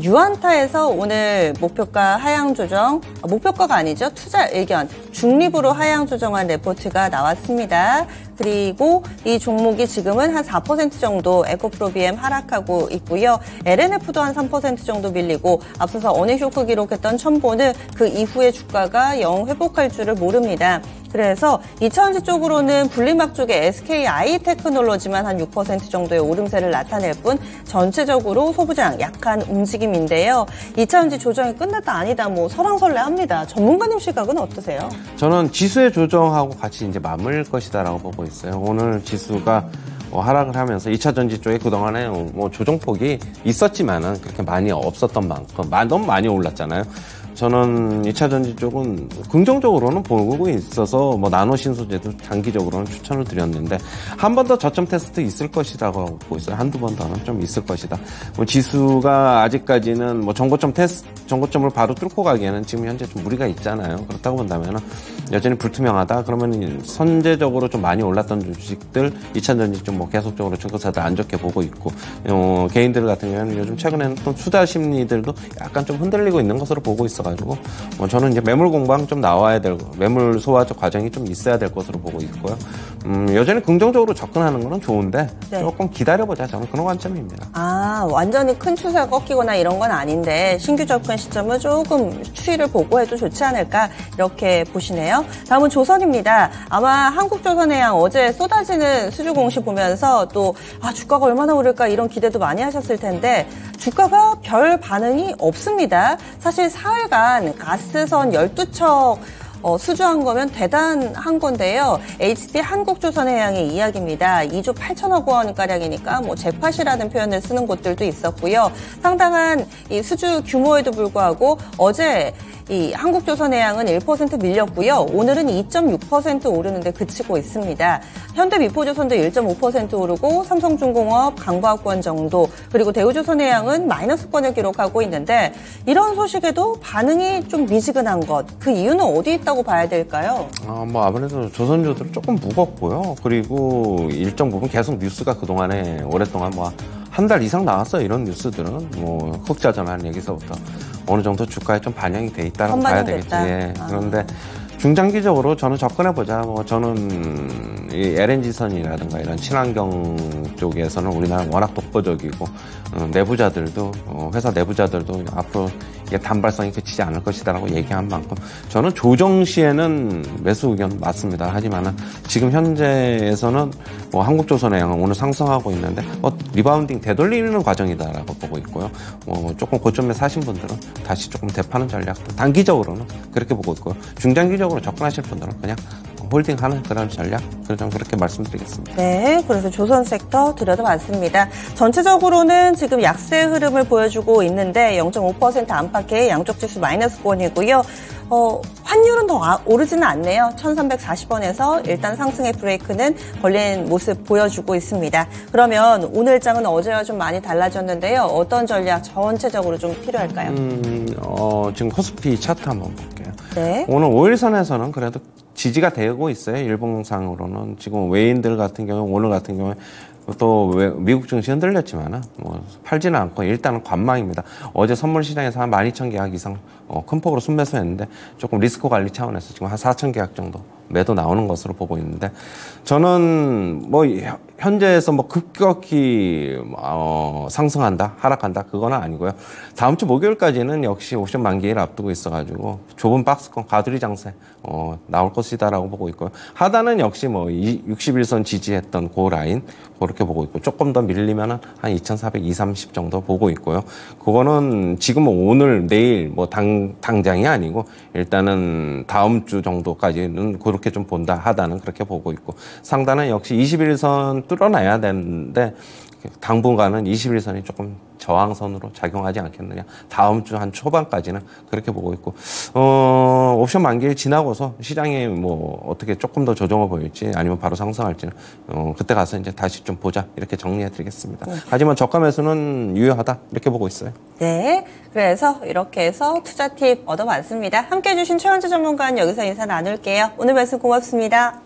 Speaker 1: 유안타에서 오늘 목표가 하향 조정, 목표가가 아니죠. 투자 의견 중립으로 하향 조정한 레포트가 나왔습니다. 그리고 이 종목이 지금은 한 4% 정도 에코프로 BM 하락하고 있고요. LNF도 한 3% 정도 밀리고 앞서서 어닝 쇼크 기록했던 첨보는 그 이후에 주가가 영 회복할 줄을 모릅니다. 그래서 2차전지 쪽으로는 분리막 쪽에 SKI 테크놀로지만 한 6% 정도의 오름세를 나타낼 뿐 전체적으로 소부장 약한 움직임인데요. 2차전지 조정이 끝났다 아니다 설왕설래합니다. 전문가님 시각은 어떠세요?
Speaker 4: 저는 지수의 조정하고 같이 이제 맞물 것이다라고 보고 있어요. 오늘 지수가 하락을 하면서 2차 전지 쪽에 그동안에 조정폭이 있었지만은 그렇게 많이 없었던 만큼 너무 많이 올랐잖아요. 저는 2차 전지 쪽은 긍정적으로는 보고 있어서 나노 신소재도 장기적으로는 추천을 드렸는데 한 번 더 저점 테스트 있을 것이라고 보고 있어요. 한두 번 더는 좀 있을 것이다. 지수가 아직까지는 정고점을 바로 뚫고 가기에는 지금 현재 좀 무리가 있잖아요. 그렇다고 본다면 여전히 불투명하다. 그러면 선제적으로 좀 많이 올랐던 주식들 2차 전지 좀 계속적으로 증권사들 안 좋게 보고 있고 개인들 같은 경우는 요즘 최근에는 또 투자 심리들도 약간 좀 흔들리고 있는 것으로 보고 있어가지고 저는 이제 매물 공방 좀 나와야 되고 매물 소화적 과정이 좀 있어야 될 것으로 보고 있고요. 여전히 긍정적으로 접근하는 거는 좋은데 조금 기다려보자. 저는 그런 관점입니다.
Speaker 1: 완전히 큰 추세가 꺾이거나 이런 건 아닌데 신규 접근 시점을 조금 추이를 보고 해도 좋지 않을까 이렇게 보시네요. 다음은 조선입니다. 아마 한국조선해양 어제 쏟아지는 수주 공시 보면서 또 주가가 얼마나 오를까 이런 기대도 많이 하셨을 텐데 주가가 별 반응이 없습니다. 사실 사흘간 가스선 12척 수주한 거면 대단한 건데요. HD 한국조선해양의 이야기입니다. 2조 8천억 원가량이니까 잭팟이라는 표현을 쓰는 곳들도 있었고요. 상당한 이 수주 규모에도 불구하고 어제 이 한국조선해양은 1% 밀렸고요. 오늘은 2.6% 오르는데 그치고 있습니다. 현대미포조선도 1.5% 오르고 삼성중공업, 강과학권 정도 그리고 대우조선해양은 마이너스권을 기록하고 있는데 이런 소식에도 반응이 좀 미지근한 것. 그 이유는 어디 있다고 봐야 될까요?
Speaker 4: 아무래도 조선주들은 조금 무겁고요. 그리고 일정 부분 계속 뉴스가 그동안에 오랫동안 한 달 이상 나왔어요. 이런 뉴스들은 흑자전환 얘기서부터 어느 정도 주가에 좀 반영이 돼 있다고 봐야 되겠죠. 그런데 중장기적으로 저는 접근해보자. 저는 이 LNG선이라든가 이런 친환경 쪽에서는 우리나라 워낙 독보적이고, 내부자들도, 회사 내부자들도 앞으로 이게 단발성이 그치지 않을 것이다라고 얘기한 만큼, 저는 조정 시에는 매수 의견 맞습니다. 하지만은 지금 현재에서는 한국조선해양은 오늘 상승하고 있는데, 리바운딩 되돌리는 과정이다라고 보고 있고요. 조금 고점에 사신 분들은 다시 조금 되파는 전략, 단기적으로는 그렇게 보고 있고요. 중장기적으로 접근하실 분들은 그냥 홀딩하는 그런 전략, 그렇게 말씀드리겠습니다.
Speaker 1: 네, 그래서 조선 섹터 들여다봤습니다. 전체적으로는 지금 약세 흐름을 보여주고 있는데 0.5% 안팎의 양쪽 지수 마이너스권이고요. 환율은 더 오르지는 않네요. 1340원에서 일단 상승의 브레이크는 걸린 모습 보여주고 있습니다. 그러면 오늘 장은 어제와 좀 많이 달라졌는데요. 어떤 전략 전체적으로 좀 필요할까요?
Speaker 4: 지금 코스피 차트 한번 볼게요.
Speaker 1: 네.
Speaker 4: 오늘 5일선에서는 그래도 지지가 되고 있어요. 일봉상으로는. 지금 외인들 같은 경우, 오늘 같은 경우에 또 미국 증시 흔들렸지만은 팔지는 않고 일단은 관망입니다. 어제 선물 시장에서 한 12,000계약 이상 큰 폭으로 순매수했는데 조금 리스크 관리 차원에서 지금 한 4,000계약 정도 매도 나오는 것으로 보고 있는데, 저는 현재에서 급격히 상승한다, 하락한다, 그거는 아니고요. 다음 주 목요일까지는 역시 옵션 만기를 앞두고 있어가지고 좁은 박스권 가두리 장세 나올 것이다라고 보고 있고요. 하단은 역시 61선 지지했던 그 라인 그렇게 보고 있고, 조금 더 밀리면은 한 2,420, 정도 보고 있고요. 그거는 지금 오늘 내일 당장이 아니고 일단은 다음 주 정도까지는 그렇게 좀 본다, 하단은 그렇게 보고 있고, 상단은 역시 21선 뚫어놔야 되는데 당분간은 21선이 조금 저항선으로 작용하지 않겠느냐. 다음 주 한 초반까지는 그렇게 보고 있고, 옵션 만기를 지나고서 시장이 어떻게 조금 더 조정을 보일지 아니면 바로 상승할지는 그때 가서 이제 다시 좀 보자, 이렇게 정리해 드리겠습니다. 네. 하지만 저가 매수는 유효하다, 이렇게 보고 있어요.
Speaker 1: 네, 그래서 이렇게 해서 투자 팁 얻어봤습니다. 함께해 주신 최원재 전문가는 여기서 인사 나눌게요. 오늘 말씀 고맙습니다.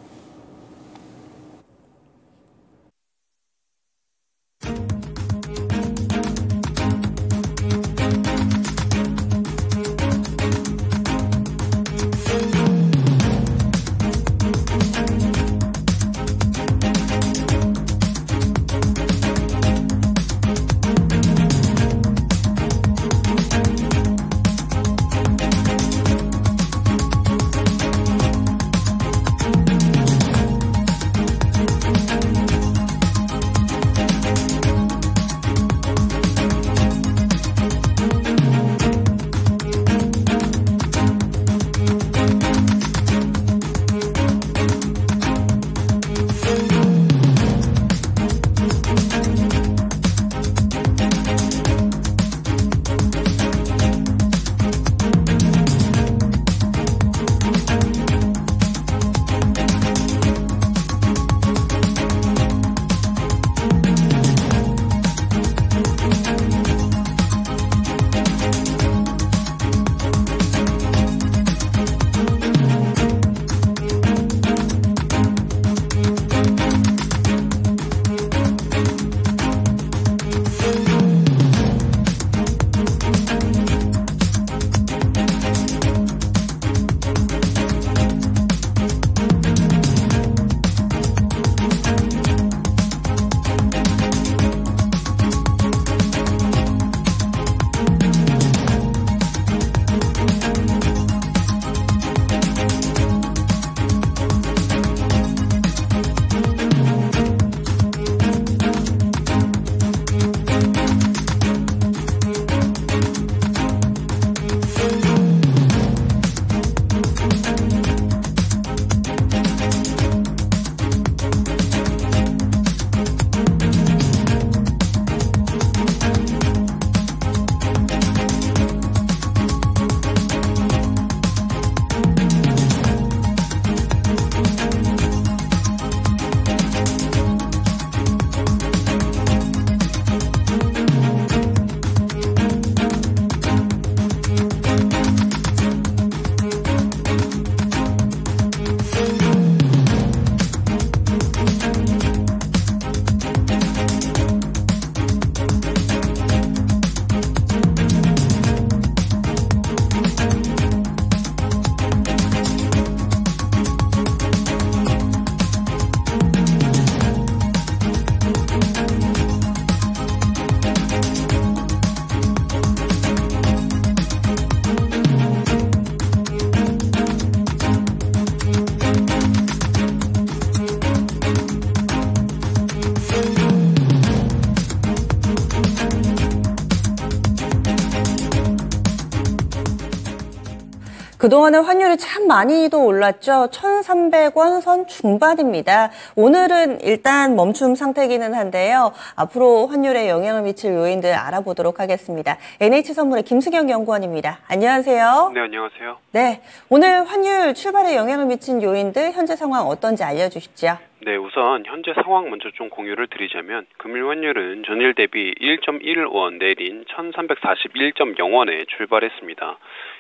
Speaker 1: 그동안은 환율이 참 많이도 올랐죠. 1,300원 선 중반입니다. 오늘은 일단 멈춤 상태이기는 한데요. 앞으로 환율에 영향을 미칠 요인들 알아보도록 하겠습니다. NH선물의 김승영 연구원입니다. 안녕하세요.
Speaker 5: 네, 안녕하세요.
Speaker 1: 네, 오늘 환율 출발에 영향을 미친 요인들 현재 상황 어떤지 알려주시죠.
Speaker 5: 네, 우선 현재 상황 먼저 좀 공유를 드리자면 금일 환율은 전일 대비 1.1원 내린 1341.0원에 출발했습니다.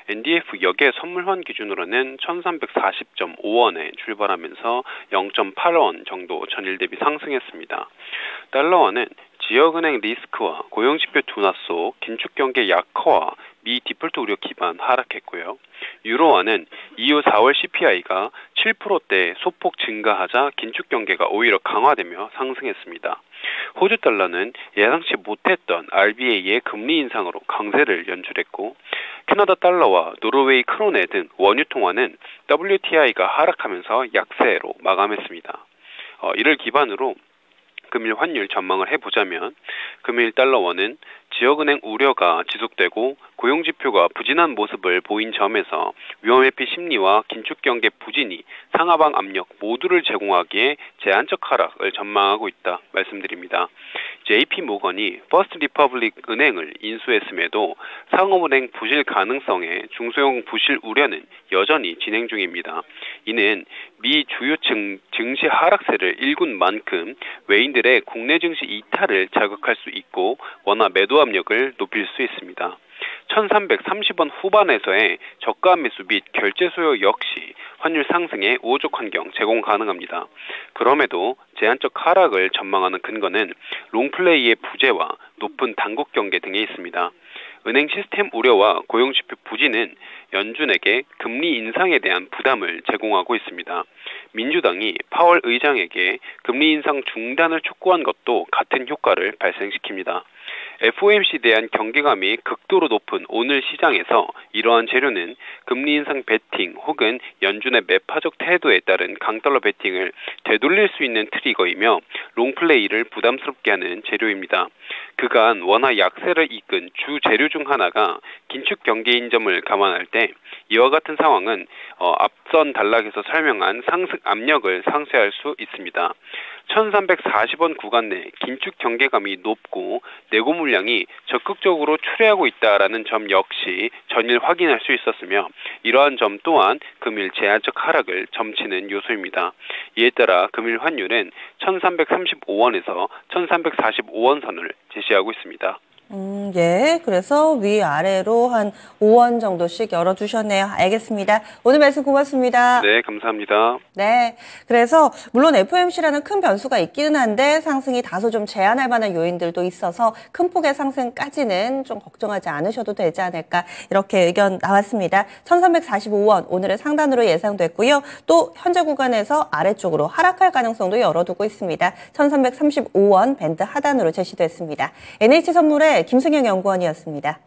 Speaker 5: NDF 역의 선물환 기준으로는 1340.5원에 출발하면서 0.8원 정도 전일 대비 상승했습니다. 달러화는 지역은행 리스크와 고용지표 둔화 속 긴축 경계 약화와 미 디폴트 우려 기반 하락했고요. 유로화는 이후 4월 CPI가 7%대 소폭 증가하자 긴축 경계가 오히려 강화되며 상승했습니다. 호주 달러는 예상치 못했던 RBA의 금리 인상으로 강세를 연출했고, 캐나다 달러와 노르웨이 크로네 등 원유 통화는 WTI가 하락하면서 약세로 마감했습니다. 이를 기반으로 금일 환율 전망을 해보자면 금일 달러원은 지역은행 우려가 지속되고 고용지표가 부진한 모습을 보인 점에서 위험회피 심리와 긴축경계 부진이 상하방 압력 모두를 제공하기에 제한적 하락을 전망하고 있다 말씀드립니다. JP모건이 퍼스트 리퍼블릭 은행을 인수했음에도 상업은행 부실 가능성에 중소형 부실 우려는 여전히 진행 중입니다. 이는 미 주요 증시 하락세를 일군 만큼 외인들의 국내 증시 이탈을 자극할 수 있고 원화 매도 압력을 높일 수 있습니다. 1330원 후반에서의 저가 매수 및 결제 수요 역시 환율 상승에 우호적 환경 제공 가능합니다. 그럼에도 제한적 하락을 전망하는 근거는 롱플레이의 부재와 높은 단국 경계 등에 있습니다. 은행 시스템 우려와 고용지표 부진은 연준에게 금리 인상에 대한 부담을 제공하고 있습니다. 민주당이 파월 의장에게 금리 인상 중단을 촉구한 것도 같은 효과를 발생시킵니다. FOMC에 대한 경계감이 극도로 높은 오늘 시장에서 이러한 재료는 금리 인상 베팅 혹은 연준의 매파적 태도에 따른 강달러 베팅을 되돌릴 수 있는 트리거이며 롱플레이를 부담스럽게 하는 재료입니다. 그간 원화 약세를 이끈 주 재료 중 하나가 긴축 경계인 점을 감안할 때 이와 같은 상황은 앞선 단락에서 설명한 상승 압력을 상쇄할 수 있습니다. 1340원 구간 내 긴축 경계감이 높고 내고 물량이 적극적으로 출회하고 있다라는 점 역시 전일 확인할 수 있었으며 이러한 점 또한 금일 제한적 하락을 점치는 요소입니다. 이에 따라 금일 환율은 1335원에서 1345원 선을 제시하고 있습니다.
Speaker 1: 예. 그래서 위아래로 한 5원 정도씩 열어주셨네요. 알겠습니다. 오늘 말씀 고맙습니다.
Speaker 5: 네, 감사합니다.
Speaker 1: 네. 그래서 물론 FOMC라는 큰 변수가 있기는 한데 상승이 다소 좀 제한할 만한 요인들도 있어서 큰 폭의 상승까지는 좀 걱정하지 않으셔도 되지 않을까 이렇게 의견 나왔습니다. 1345원 오늘의 상단으로 예상됐고요. 또 현재 구간에서 아래쪽으로 하락할 가능성도 열어두고 있습니다. 1335원 밴드 하단으로 제시됐습니다. NH선물의 김승영 연구원이었습니다.